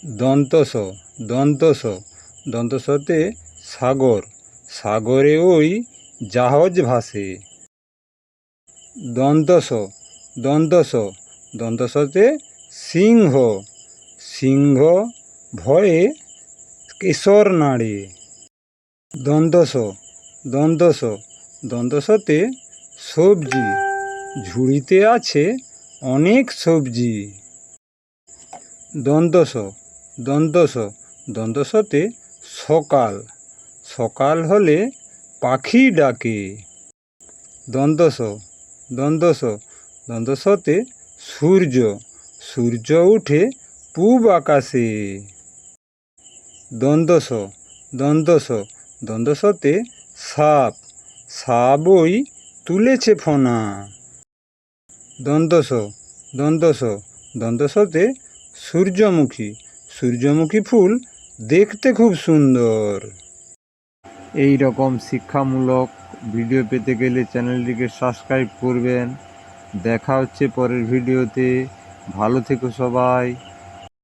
দন্তস দন্তস দন্তসতে সাগর, সাগরে ওই জাহাজ ভাসে। দন্তস দন্তস দন্তসতে সিংহ, সিংহ ভয়ে কেশর নাড়ে। দন্তস দন্তস দন্তসতে সবজি, ঝুড়িতে আছে অনেক সবজি। দন্তস দন্তস দন্তসতে সকাল, সকাল হলে পাখি ডাকে। দন্তস দন্তস দন্তসতে সূর্য, সূর্য উঠে পূব আকাশে। দন্তস দন্তস দন্তসতে সাপ, সাপ ওই তুলেছে ফনা। দন্তস দন্তস দন্তসতে সূর্যমুখী, সূর্যমুখী ফুল দেখতে খুব সুন্দর। এই রকম শিক্ষামূলক ভিডিও পেতে গেলে চ্যানেলটিকে সাবস্ক্রাইব করবেন। দেখা হচ্ছে পরের ভিডিওতে। ভালো থেকো সবাই।